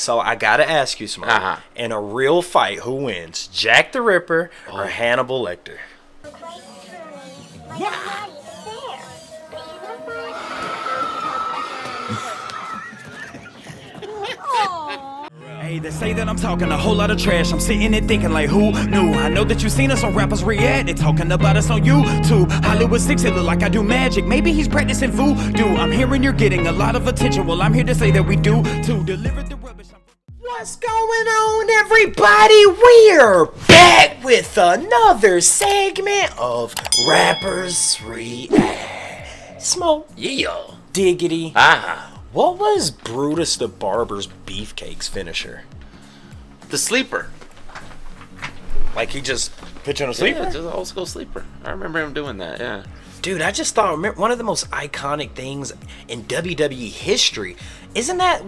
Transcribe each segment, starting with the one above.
So I gotta ask you, Smoke. In a real fight, who wins, Jack the Ripper or Hannibal Lecter? Yeah. Hey, they say that I'm talking a whole lot of trash. I'm sitting there thinking like, who knew? I know that you seen us on rappers react. They talking about us on YouTube. Hollywood 6, it look like I do magic. Maybe he's practicing voodoo. I'm hearing you're getting a lot of attention. Well, I'm here to say that we do to deliver the rubbish. What's going on, everybody? We're back with another segment of Rappers React. Smoke. Yeah. Diggity. What was Brutus the Barber's Beefcake's finisher? The sleeper. Like he just put you on a sleeper? Yeah, just an old school sleeper. I remember him doing that, yeah. Dude, I just thought, one of the most iconic things in WWE history, isn't that,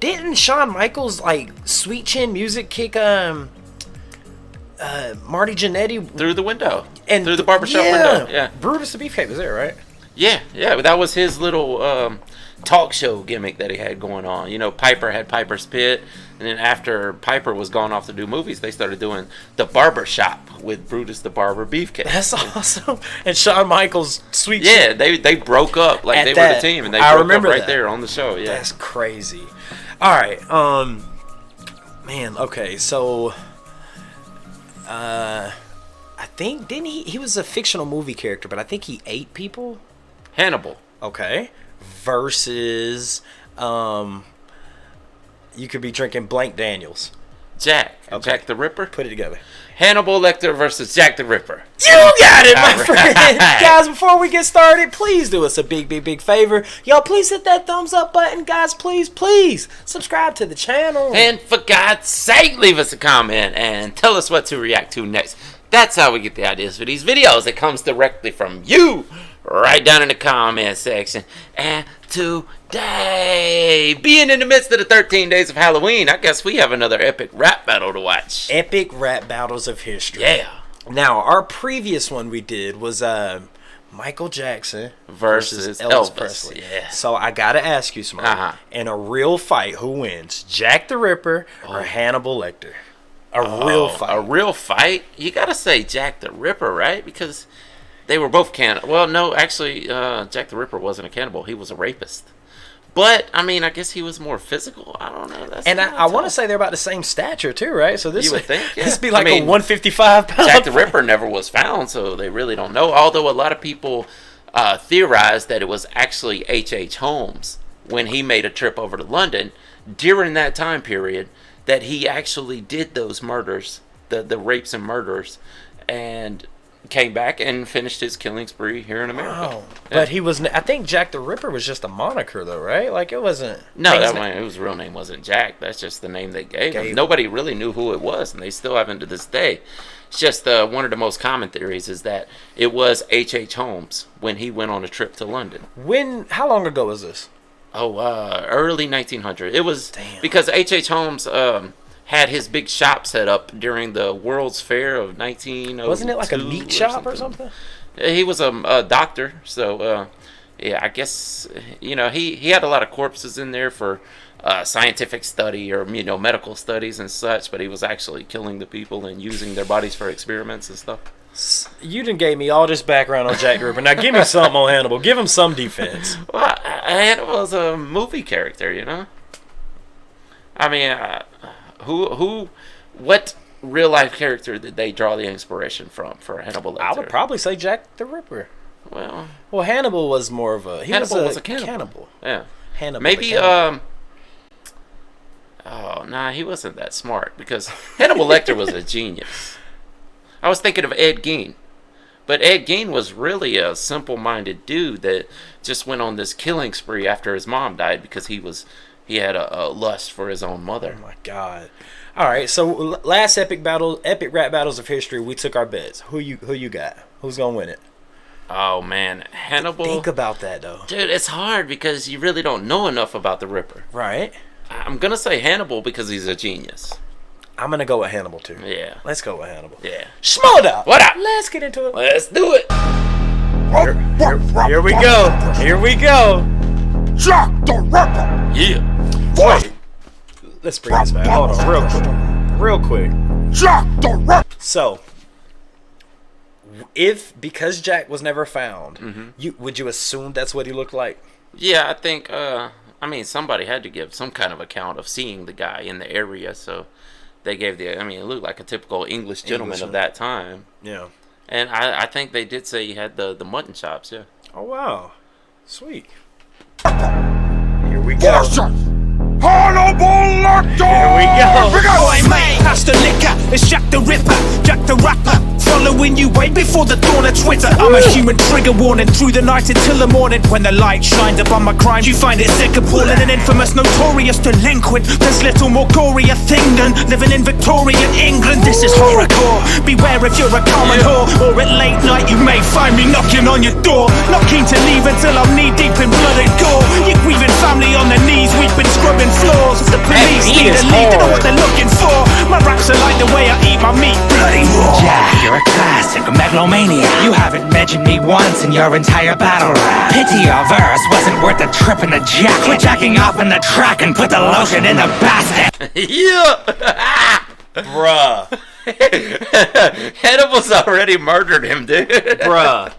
didn't Shawn Michaels, like, sweet chin music kick, Marty Jannetty? Through the window. And through the barbershop window, yeah. Brutus the Beefcake was there, right? Yeah, but that was his little talk show gimmick that he had going on. You know, Piper had Piper's Pit, and then after Piper was gone off to do movies, they started doing the barber shop with Brutus the Barber Beefcake. That's awesome. And Shawn Michaels, sweet. Yeah, they broke up like they were the team, and they broke up right there on the show. Yeah, that's crazy. All right, man. Okay, so, I think didn't he was a fictional movie character, but I think he ate people. Hannibal. Okay. Versus, you could be drinking Blank Daniels. Jack the Ripper. Put it together. Hannibal Lecter versus Jack the Ripper. You got it, my friend. Guys, before we get started, please do us a big favor. Y'all, please hit that thumbs up button. Guys, please subscribe to the channel. And for God's sake, leave us a comment and tell us what to react to next. That's how we get the ideas for these videos. It comes directly from you, right down in the comment section. And today, being in the midst of the 13 days of Halloween, I guess we have another epic rap battle to watch. Epic rap battles of history. Yeah. Now, our previous one we did was Michael Jackson versus Elvis Presley. Yeah. So I gotta ask you, Smoke. In a real fight, who wins, Jack the Ripper or Hannibal Lecter? A real fight. You gotta say Jack the Ripper, right? Because they were both cannibal. Well, no, actually, Jack the Ripper wasn't a cannibal. He was a rapist. But I mean, I guess he was more physical. I don't know. I want to say they're about the same stature too, right? So this you would think, yeah. This be like a 155-pound. Jack the Ripper never was found, so they really don't know. Although a lot of people theorized that it was actually H.H. Holmes when he made a trip over to London during that time period that he actually did those murders, the rapes and murders, and came back and finished his killing spree here in America. Wow. Yeah. But he was, I think Jack the Ripper was just a moniker though, right? Like it wasn't. No, his real name wasn't Jack. That's just the name they gave him. Nobody really knew who it was, and they still haven't to this day. It's just one of the most common theories is that it was H.H. Holmes when he went on a trip to London. How long ago was this? Early 1900s. It was because H.H. Holmes had his big shop set up during the World's Fair of 1902. Wasn't it like a meat shop or something? He was a doctor, so yeah, I guess he had a lot of corpses in there for scientific study or medical studies and such, but he was actually killing the people and using their bodies for experiments and stuff. You done gave me all this background on Jack the Ripper. Now give me something on Hannibal. Give him some defense. Well, Hannibal's a movie character, I mean, what real life character did they draw the inspiration from for Hannibal Lecter? I would probably say Jack the Ripper. Well, Hannibal was more of a Hannibal was a cannibal. Yeah. Hannibal. Maybe he wasn't that smart because Hannibal Lecter was a genius. I was thinking of Ed Gein. But Ed Gein was really a simple-minded dude that just went on this killing spree after his mom died because he had a lust for his own mother. Oh my God! All right, so last epic rap battles of history. We took our bets. Who you got? Who's gonna win it? Oh man, Hannibal. Think about that though, dude. It's hard because you really don't know enough about the Ripper. Right. I'm gonna say Hannibal because he's a genius. I'm gonna go with Hannibal too. Yeah. Let's go with Hannibal. Yeah. Shmoda! What up? Let's get into it. Let's do it. Here we go. Here we go. Jack the Ripper. Yeah. Boy. let's bring this back. Hold on, real quick. Jack the Ripper. So, because Jack was never found, would you assume that's what he looked like? Yeah, I think. I mean, somebody had to give some kind of account of seeing the guy in the area, so they gave it looked like a typical English gentleman of that time. Yeah. And I think they did say he had the mutton chops, yeah. Oh, wow. Sweet. Here we go. Hannibal Lecter! Here we go. Boy, mate, pass the liquor. It's Jack the Ripper, Jack the Rapper. Following you way before the dawn of Twitter. I'm a human trigger warning through the night until the morning. When the light shines upon my crimes, you find it sick, appalling, and infamous, notorious delinquent. There's little more gorier thing than living in Victorian England. This is horrorcore. Beware if you're a common whore, or at late night you may find me knocking on your door. Not keen to leave until I'm knee deep in blood and gore. Your grieving family on their knees, we've been scrubbing floors. The police need a lead, they know what they're looking for. My raps are like the way I eat my meat, bloody raw. Jack, you're a classic megalomania. You haven't mentioned me once in your entire battle rap. Pity your verse wasn't worth the trip in the jack. Quit jacking off in the track and put the lotion in the basket. Yeah! Bruh. Hannibal's already murdered him, dude. Bruh.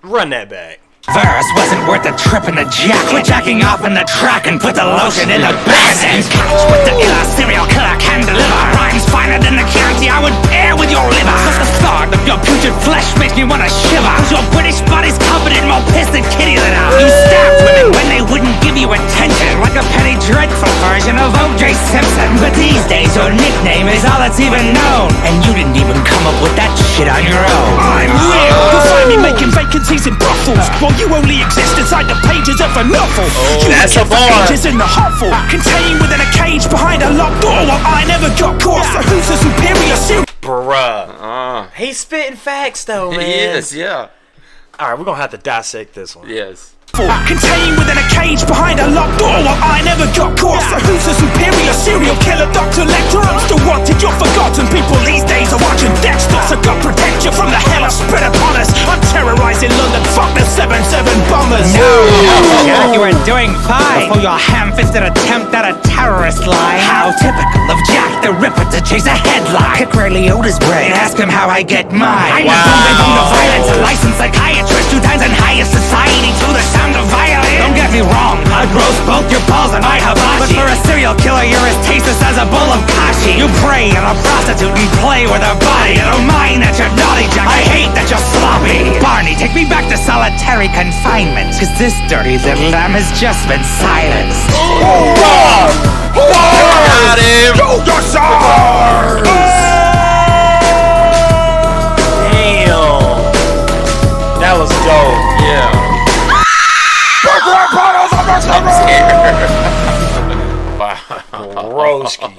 Run that back. Verse wasn't worth the trip in the jack. Quit jacking off in the track and put the lotion in the basket. Catch what the illa serial killer can deliver. Rhymes finer than the Chianti I would pair with your liver. Just the thought of your putrid flesh makes me wanna shiver. Cause your British body's covered in more piss than kitty litter. You stabbed women when they wouldn't give you attention, like a Penny Dreadful version of O.J. Simpson. But these days your nickname is all that's even known, and you didn't even come up with that shit on your own. I'm real. You'll find me making vacancies in brothels, while you only exist inside the pages of a novel. You that's a bar. Pages in the hovel, contained within a cage behind a locked door. While I never got caught. So who's the superior serial? Bruh. He's spitting facts though, man. He is, yeah. Alright, we're gonna have to dissect this one. Yes. Contained within a cage behind a locked door. While I never got caught. So who's the superior serial killer? Dr. Lecter, I'm still wanted. You're forgotten. People these days are watching Dexter. So God protect you from the hell I spread upon us. I'm terrorizing London. Fuck the 7-7 bombers. Jack, you were doing fine before your ham-fisted attempt at a terrorist line. How typical of Jack the Ripper to chase a headline. Kick Ray Liotta's brain, ask him how I get mine. I'm a boom of violence, a licensed psychiatrist, 2 times in highest society to the sound of violin. Don't get me wrong, I'd roast both your balls and my hibachi. But for a serial killer, you're as tasteless as a bowl of kashi. You prey on a prostitute and play with her body. You don't mind that you're naughty, Jack. I hate that you're sloppy. Barney, take me back to solitary confinement, cause this dirty little lamb has just been silenced. Got him! Damn. That was dope. Yeah. I'm scared. Broski.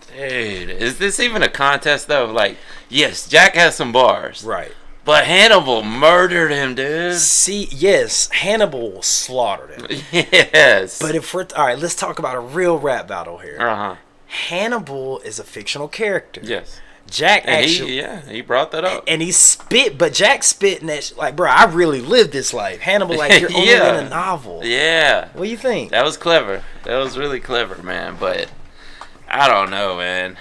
Dude, is this even a contest though? Like, yes, Jack has some bars. Right. But Hannibal murdered him, dude. See, yes, Hannibal slaughtered him. Yes. But if we're all right, let's talk about a real rap battle here. Uh-huh. Hannibal is a fictional character. Yes. Jack And actually, he brought that up. and he spit, but Jack spitting that like, bro, I really lived this life. Hannibal, like you're only in a novel. Yeah. What do you think? That was clever. That was really clever, man. But I don't know, man.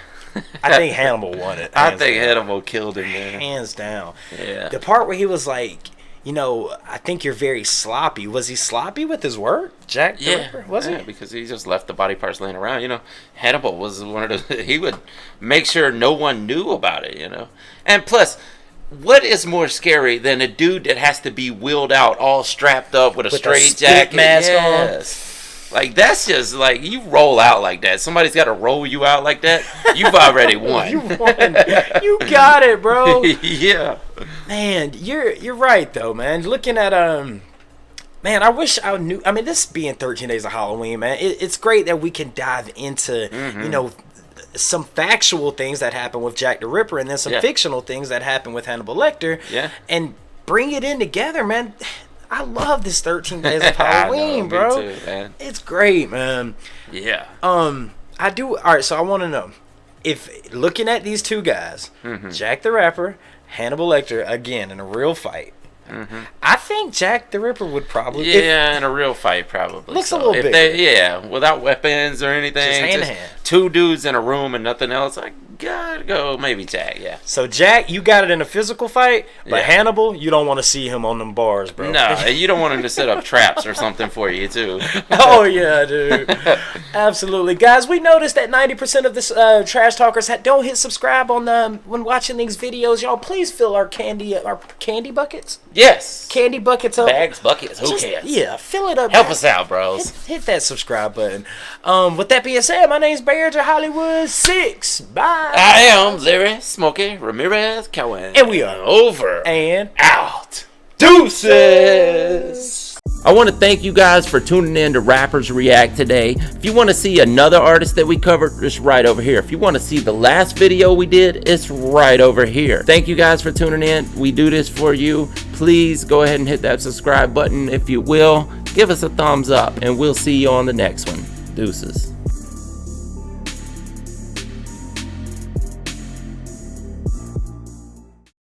I think Hannibal won it. I think Hannibal killed him, man. Hands down. Yeah. The part where he was like, I think you're very sloppy. Was he sloppy with his work, Jack the Ripper? Was he? Because he just left the body parts laying around. Hannibal was one of the. He would make sure no one knew about it. And plus, what is more scary than a dude that has to be wheeled out, all strapped up with a straight jacket, mask on? Like, that's just like, you roll out like that. Somebody's got to roll you out like that. You've already won. You won. You got it, bro. Yeah. Man, you're right though, man. Looking at man, I wish I knew. I mean, this being 13 Days of Halloween, man, it's great that we can dive into some factual things that happen with Jack the Ripper, and then some fictional things that happen with Hannibal Lecter. Yeah. And bring it in together, man. I love this 13 Days of Halloween, bro. Me too, man. It's great, man. Yeah. I do. All right, so I want to know if looking at these two guys, Jack the Rapper, Hannibal Lecter, again in a real fight, I think Jack the Ripper would probably. In a real fight, probably. Looks a little bigger. Without weapons or anything. Just hand to hand. Two dudes in a room and nothing else. I gotta go maybe Jack, yeah. So Jack, you got it in a physical fight, but Hannibal, you don't want to see him on them bars, bro. No, you don't want him to set up traps or something for you, too. Oh, yeah, dude. Absolutely. Guys, we noticed that 90% of the trash talkers don't hit subscribe on when watching these videos. Y'all, please fill our candy buckets. Yes. Candy buckets up. Bags, buckets, who cares? Yeah, fill it up. Help us out, bros. Hit that subscribe button. With that being said, my name's Bear Hollywood 6. Bye. I am Larry Smokey Ramirez Cowan. And we are over and out. Deuces. I want to thank you guys for tuning in to Rappers React today. If you want to see another artist that we covered, it's right over here. If you want to see the last video we did, it's right over here. Thank you guys for tuning in. We do this for you. Please go ahead and hit that subscribe button if you will. Give us a thumbs up, and we'll see you on the next one. Deuces.